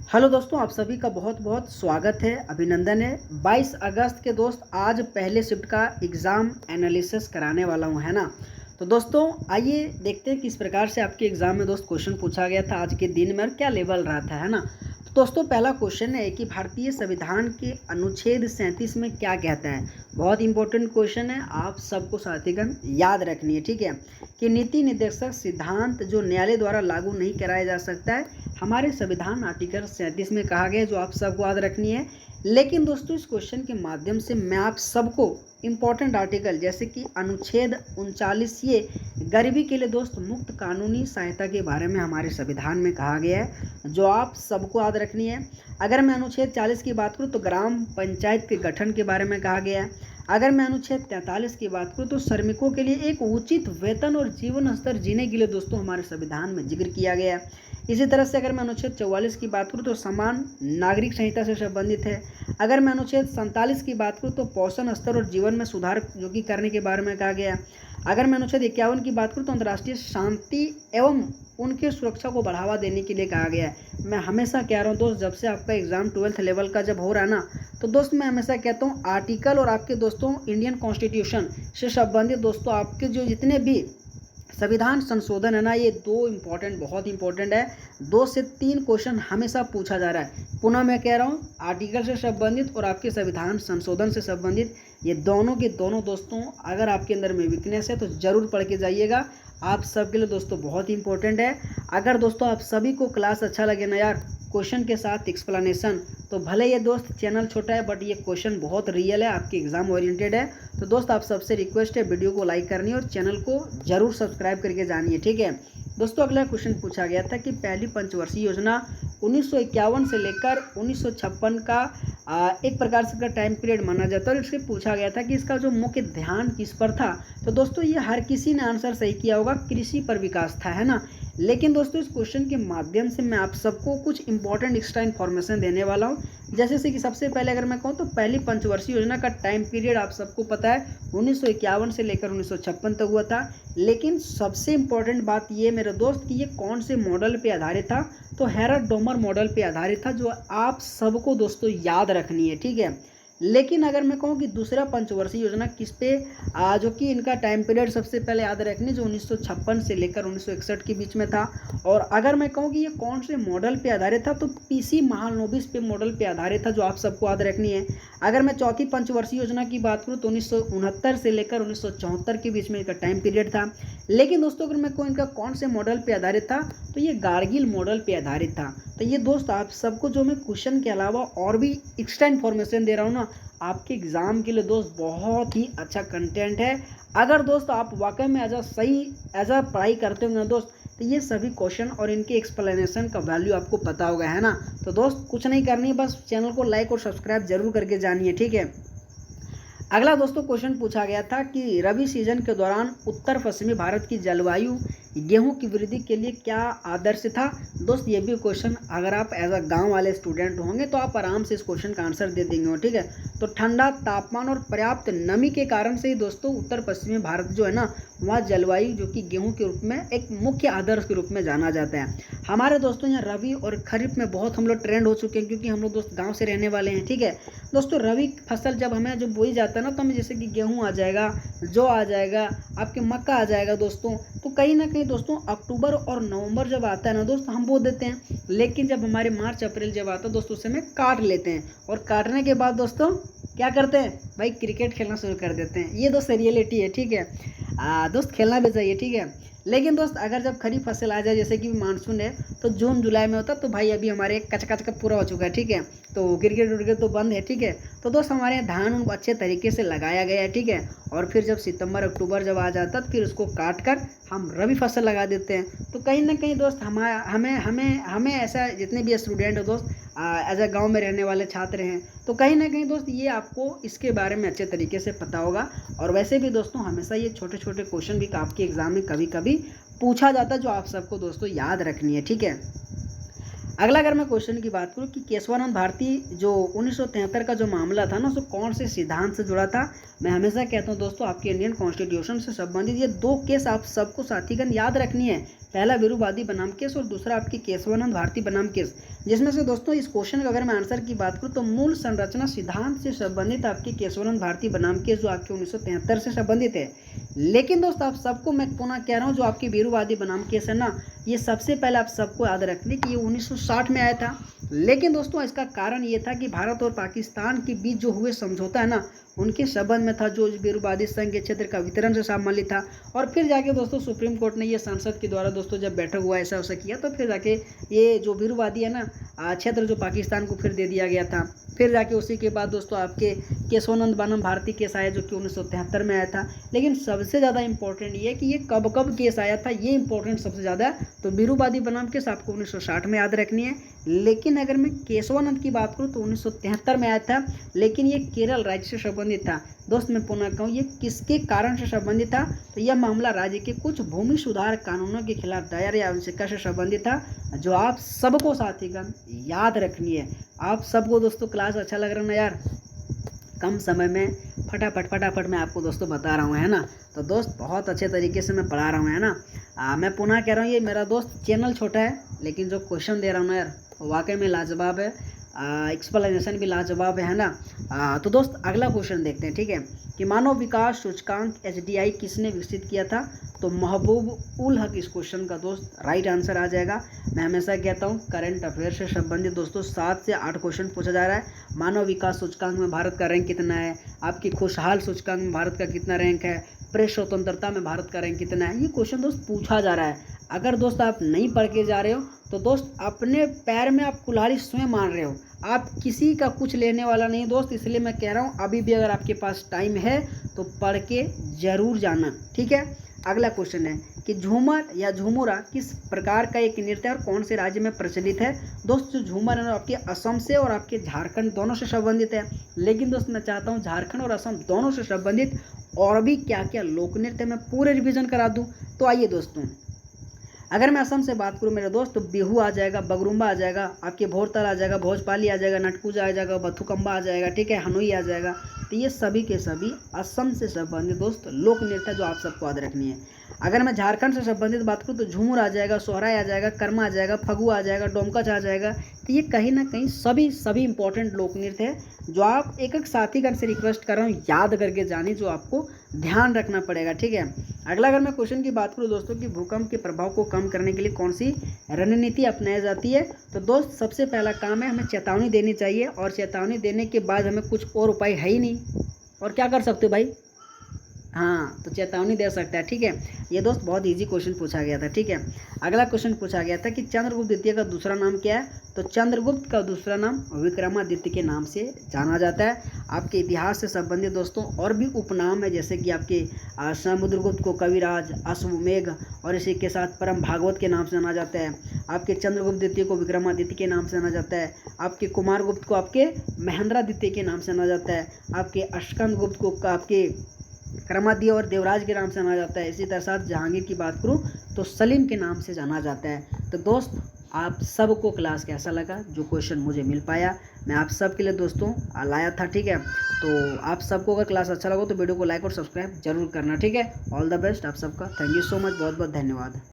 Hello दोस्तों, आप सभी का बहुत बहुत स्वागत है, अभिनंदन है। 22 अगस्त के दोस्त आज पहले शिफ्ट का एग्ज़ाम एनालिसिस कराने वाला हूँ, है ना। तो दोस्तों आइए देखते हैं किस प्रकार से आपके एग्ज़ाम में दोस्त क्वेश्चन पूछा गया था आज के दिन में और क्या लेवल रहा था, है ना। तो दोस्तों पहला क्वेश्चन है कि भारतीय संविधान के अनुच्छेद 37 में क्या कहता है। बहुत इंपॉर्टेंट क्वेश्चन है, आप सबको साथीगण याद रखनी है, ठीक है। कि नीति निर्देशक सिद्धांत जो न्यायालय द्वारा लागू नहीं कराया जा सकता है, हमारे संविधान आर्टिकल 37 में कहा गया है, जो आप सबको याद रखनी है। लेकिन दोस्तों इस क्वेश्चन के माध्यम से मैं आप सबको इम्पोर्टेंट आर्टिकल जैसे कि अनुच्छेद 39 ये गरीबी के लिए दोस्त मुफ्त कानूनी सहायता के बारे में हमारे संविधान में कहा गया है, जो आप सबको याद रखनी है। अगर मैं अनुच्छेद 40 की बात करूँ तो ग्राम पंचायत के गठन के बारे में कहा गया है। अगर मैं अनुच्छेद 43 की बात करूँ तो श्रमिकों के लिए एक उचित वेतन और जीवन स्तर जीने के लिए दोस्तों हमारे संविधान में जिक्र किया गया है। इसी तरह से अगर मैं अनुच्छेद 44 की बात करूँ तो समान नागरिक संहिता से संबंधित है। अगर मैं अनुच्छेद 47 की बात करूँ तो पोषण स्तर और जीवन में सुधार जो कि करने के बारे में कहा गया है। अगर मैं अनुच्छेद 51 की बात करूँ तो अंतर्राष्ट्रीय शांति एवं उनके सुरक्षा को बढ़ावा देने के लिए कहा गया है। मैं हमेशा कह रहा हूँ दोस्त, जब से आपका एग्जाम 12th लेवल का जब हो रहा है ना, तो दोस्त मैं हमेशा कहता हूँ आर्टिकल और आपके दोस्तों इंडियन कॉन्स्टिट्यूशन से संबंधित दोस्तों आपके जो जितने भी संविधान संशोधन है ना, ये बहुत इंपॉर्टेंट है। 2 से 3 क्वेश्चन हमेशा पूछा जा रहा है। पुनः मैं कह रहा हूँ आर्टिकल से संबंधित और आपके संविधान संशोधन से संबंधित ये दोनों के दोनों दोस्तों, अगर आपके अंदर में वीकनेस है तो ज़रूर पढ़ के जाइएगा। आप सबके लिए दोस्तों बहुत इंपॉर्टेंट है। अगर दोस्तों आप सभी को क्लास अच्छा लगे ना यार, क्वेश्चन के साथ एक्सप्लेनेशन, तो भले ये दोस्त चैनल छोटा है बट ये क्वेश्चन बहुत रियल है, आपके एग्जाम ओरिएंटेड है। तो दोस्त आप सबसे रिक्वेस्ट है वीडियो को लाइक करनी है और चैनल को जरूर सब्सक्राइब करके जानी है, ठीक है। दोस्तों अगला क्वेश्चन पूछा गया था कि पहली पंचवर्षीय योजना 1951 से लेकर 1956 का एक प्रकार से का टाइम पीरियड माना जाता है। और इससे पूछा गया था कि इसका जो मुख्य ध्यान किस पर था। तो दोस्तों ये हर किसी ने आंसर सही किया होगा, कृषि पर विकास था, है ना। लेकिन दोस्तों इस क्वेश्चन के माध्यम से मैं आप सबको कुछ इंपॉर्टेंट एक्स्ट्रा इन्फॉर्मेशन देने वाला हूँ। जैसे से कि सबसे पहले अगर मैं कहूँ तो पहली पंचवर्षीय योजना का टाइम पीरियड आप सबको पता है 1951 से लेकर 1956 तक हुआ था। लेकिन सबसे इम्पोर्टेंट बात ये मेरे दोस्त कि ये कौन से मॉडल पे आधारित था, तो हेरल्ड डोमर मॉडल पे आधारित था, जो आप सबको दोस्तों याद रखनी है, ठीक है। लेकिन अगर मैं कहूँ कि दूसरा पंचवर्षीय योजना किस पे जो कि इनका टाइम पीरियड सबसे पहले याद रखनी, जो 1956 से लेकर 1961 के बीच में था। और अगर मैं कहूँ कि ये कौन से मॉडल पे आधारित था, तो पीसी महालनोबिस पे मॉडल पे आधारित था, जो आप सबको याद रखनी है। अगर मैं चौथी पंचवर्षीय योजना की बात करूँ तो 1969 से लेकर 1974 के बीच में इनका टाइम पीरियड था। लेकिन दोस्तों अगर मैं कहूँ इनका कौन से मॉडल पे आधारित था, तो ये गार्गिल मॉडल पे आधारित था। तो ये दोस्त आप सबको जो मैं क्वेश्चन के अलावा और भी एक्स्ट्रा इन्फॉर्मेशन दे रहा हूँ ना, आपके एग्ज़ाम के लिए दोस्त बहुत ही अच्छा कंटेंट है। अगर दोस्त आप वाकई में एज अ पढ़ाई करते होंगे ना दोस्त, तो ये सभी क्वेश्चन और इनके एक्सप्लेनेशन का वैल्यू आपको पता होगा, है ना। तो दोस्त कुछ नहीं करनी है, बस चैनल को लाइक और सब्सक्राइब जरूर करके जानिए, ठीक है। अगला दोस्तों क्वेश्चन पूछा गया था कि रबी सीजन के दौरान उत्तर पश्चिमी भारत की जलवायु गेहूं की वृद्धि के लिए क्या आदर्श था। दोस्त ये भी क्वेश्चन अगर आप एज अ गांव वाले स्टूडेंट होंगे तो आप आराम से इस क्वेश्चन का आंसर दे देंगे, ठीक है। तो ठंडा तापमान और पर्याप्त नमी के कारण से ही दोस्तों उत्तर पश्चिमी भारत जो है ना, वहाँ जलवायु जो कि गेहूँ के रूप में एक मुख्य आदर्श के रूप में जाना जाता है। हमारे दोस्तों यहाँ रबी और खरीफ में बहुत हम लोग ट्रेंड हो चुके हैं, क्योंकि हम लोग दोस्त गाँव से रहने वाले हैं, ठीक है। दोस्तों रबी फसल जब हमें जो बोई जाता है ना, तो हमें जैसे कि गेहूँ आ जाएगा, जौ आ जाएगा, आपके मक्का आ जाएगा दोस्तों। तो कहीं ना कहीं दोस्तों अक्टूबर और नवंबर जब आता है ना दोस्त, हम बो देते हैं। लेकिन जब हमारे मार्च अप्रैल जब आता है दोस्तों, उस समय काट लेते हैं। और काटने के बाद दोस्तों क्या करते हैं भाई, क्रिकेट खेलना शुरू कर देते हैं। ये दोस्त रियलिटी है, ठीक है। दोस्त खेलना भी चाहिए, ठीक है। लेकिन दोस्त अगर जब खरीफ फसल आ जाए, जैसे कि मानसून है तो जून जुलाई में होता है, तो भाई अभी हमारे कचका पूरा हो चुका है, ठीक है। तो क्रिकेट उर्केट तो बंद है, ठीक है। तो दोस्त हमारे यहाँ धान अच्छे तरीके से लगाया गया है, ठीक है। और फिर जब सितंबर अक्टूबर जब आ जाता है, फिर उसको काट कर हम रबी फसल लगा देते हैं। तो कहीं ना कहीं दोस्त हमें ऐसा जितने भी स्टूडेंट हो दोस्त एज अ गाँव में रहने वाले छात्र हैं, तो कहीं ना कहीं दोस्त ये आपको इसके बारे में अच्छे तरीके से पता होगा। और वैसे भी दोस्तों हमेशा ये छोटे छोटे क्वेश्चन भी आपके एग्जाम में कभी कभी पूछा जाता है, जो आप सबको दोस्तों याद रखनी है, ठीक है। अगला अगर मैं क्वेश्चन की बात करूँ कि केशवानंद भारती जो 1973 का जो मामला था ना, उसको कौन से सिद्धांत से जुड़ा था। मैं हमेशा कहता हूँ दोस्तों आपके इंडियन कॉन्स्टिट्यूशन से संबंधित ये 2 केस आप सबको साथीगण याद रखनी है, पहला वीरूवादी बनाम केस और दूसरा आपकी केशवानंद भारती बनाम केस। जिसमें से दोस्तों इस क्वेश्चन का अगर मैं आंसर की बात करूँ तो मूल संरचना सिद्धांत से संबंधित आपकी केशवानंद भारती बनाम केस जो आपके 1973 से संबंधित है। लेकिन दोस्त आप सबको मैं पुनः कह रहा हूँ, जो आपकी वीरूवादी बनाम केस है ना, ये सबसे पहले आप सबको याद रखने कि ये 1960 में आया था। लेकिन दोस्तों इसका कारण ये था कि भारत और पाकिस्तान के बीच जो हुए समझौता है ना, उनके संबंध में था, जो वीरूवादी संघ के क्षेत्र का वितरण से संबंधित था। और फिर जाके दोस्तों सुप्रीम कोर्ट ने ये संसद के द्वारा दोस्तों जब बैठक हुआ ऐसा वैसा किया, तो फिर जाके ये जो वीरूवादी है ना क्षेत्र जो पाकिस्तान को फिर दे दिया गया था। फिर जाके उसी के बाद दोस्तों आपके केशवानंद बनाम भारती केस आया जो कि 1973 में आया था। लेकिन सबसे ज़्यादा इंपॉर्टेंट ये कि ये कब कब केस आया था, ये इंपॉर्टेंट सबसे ज़्यादा। तो वीरूवादी बनाम केस आपको 1960 में याद रखनी है। लेकिन अगर मैं केशवानंद की बात करूँ तो 1973 में आया था, लेकिन ये केरल राज्य से संबंधित था। दोस्त मैं पुनः कहूँ ये किसके कारण से संबंधित था, तो यह मामला राज्य के कुछ भूमि सुधार कानूनों के खिलाफ दायर याचिका से संबंधित था, जो आप सबको साथीगण याद रखनी है। आप सबको दोस्तों क्लास अच्छा लग रहा है ना यार, कम समय में फटाफट मैं आपको दोस्तों बता रहा हूँ, है ना। तो दोस्त बहुत अच्छे तरीके से मैं पढ़ा रहा हूँ, है ना। मैं पुनः कह रहा हूँ ये मेरा दोस्त चैनल छोटा है, लेकिन जो क्वेश्चन दे रहा हूँ ना यार वाकई में लाजवाब है, एक्सप्लेनेशन भी लाजवाब है ना। तो दोस्त अगला क्वेश्चन देखते हैं, ठीक है, कि मानव विकास सूचकांक HDI किसने विकसित किया था। तो महबूब उल हक इस क्वेश्चन का दोस्त राइट आंसर आ जाएगा। मैं हमेशा कहता हूँ करंट अफेयर से संबंधित दोस्तों 7 से 8 क्वेश्चन पूछा जा रहा है। मानव विकास सूचकांक में भारत का रैंक कितना है, आपकी खुशहाल सूचकांक में भारत का कितना रैंक है, प्रेस स्वतंत्रता में भारत का रैंक कितना है, ये क्वेश्चन दोस्त पूछा जा रहा है। अगर दोस्त आप नहीं पढ़ के जा रहे हो तो दोस्त अपने पैर में आप कुल्हाड़ी स्वयं मार रहे हो, आप किसी का कुछ लेने वाला नहीं दोस्त। इसलिए मैं कह रहा हूँ अभी भी अगर आपके पास टाइम है तो पढ़ के जरूर जाना, ठीक है। अगला क्वेश्चन है कि झूमर या झूमुरा किस प्रकार का एक नृत्य है और कौन से राज्य में प्रचलित है। दोस्त जो झूमर है आपके असम से और आपके झारखंड दोनों से संबंधित है। लेकिन दोस्त मैं चाहता हूँ झारखंड और असम दोनों से संबंधित और भी क्या क्या लोक नृत्य मैं पूरे रिवीजन करा दूँ। तो आइए दोस्तों, अगर मैं असम से बात करूँ मेरे दोस्त, तो बिहू आ जाएगा, बगरुम्बा आ जाएगा, आपके भोरताल आ जाएगा, भोजपाली आ जाएगा, नटकुजा आ जाएगा, बथुकम्बा आ जाएगा, ठीक है, हनुई आ जाएगा। तो ये सभी के सभी असम से संबंधित दोस्त लोक नृत्य जो आप सबको याद रखनी है। अगर मैं झारखंड से संबंधित बात करूँ तो झूमर आ जाएगा, सोहराय आ जाएगा, कर्मा आ जाएगा, फगुआ आ जाएगा, डोमकच आ जाएगा। तो ये कहीं ना कहीं सभी इंपॉर्टेंट लोक नृत्य है जो आप एक एक साथीगण से रिक्वेस्ट कर रहा हूँ याद करके जानी, जो आपको ध्यान रखना पड़ेगा, ठीक है। अगला अगर मैं क्वेश्चन की बात करूँ दोस्तों कि भूकंप के प्रभाव को कम करने के लिए कौन सी रणनीति अपनाई जाती है। तो दोस्त सबसे पहला काम है हमें चेतावनी देनी चाहिए, और चेतावनी देने के बाद हमें कुछ और उपाय है ही नहीं, और क्या कर सकते हो भाई, हाँ तो चेतावनी दे सकता है, ठीक है। ये दोस्त बहुत इजी क्वेश्चन पूछा गया था, ठीक है। अगला क्वेश्चन पूछा गया था कि चंद्रगुप्त द्वितीय का दूसरा नाम क्या है। तो चंद्रगुप्त का दूसरा नाम विक्रमादित्य के नाम से जाना जाता है। आपके इतिहास से संबंधित दोस्तों और भी उपनाम है, जैसे कि आपके समुद्रगुप्त को कविराज, अश्वमेघ और इसी के साथ परम भागवत के नाम से जाना जाता है। आपके चंद्रगुप्त द्वितीय को विक्रमादित्य के नाम से जाना जाता है। आपके कुमारगुप्त को आपके महेंद्रादित्य के नाम से जाना जाता है। आपके स्कंदगुप्त को आपके क्रमादित्य और देवराज के नाम से जाना जाता है। इसी तरह साथ जहांगीर की बात करूं तो सलीम के नाम से जाना जाता है। तो दोस्त आप सबको क्लास कैसा लगा, जो क्वेश्चन मुझे मिल पाया मैं आप सब के लिए दोस्तों लाया था, ठीक है। तो आप सबको अगर क्लास अच्छा लगा तो वीडियो को लाइक और सब्सक्राइब जरूर करना, ठीक है। ऑल द बेस्ट आप सबका, थैंक यू सो मच, बहुत बहुत धन्यवाद।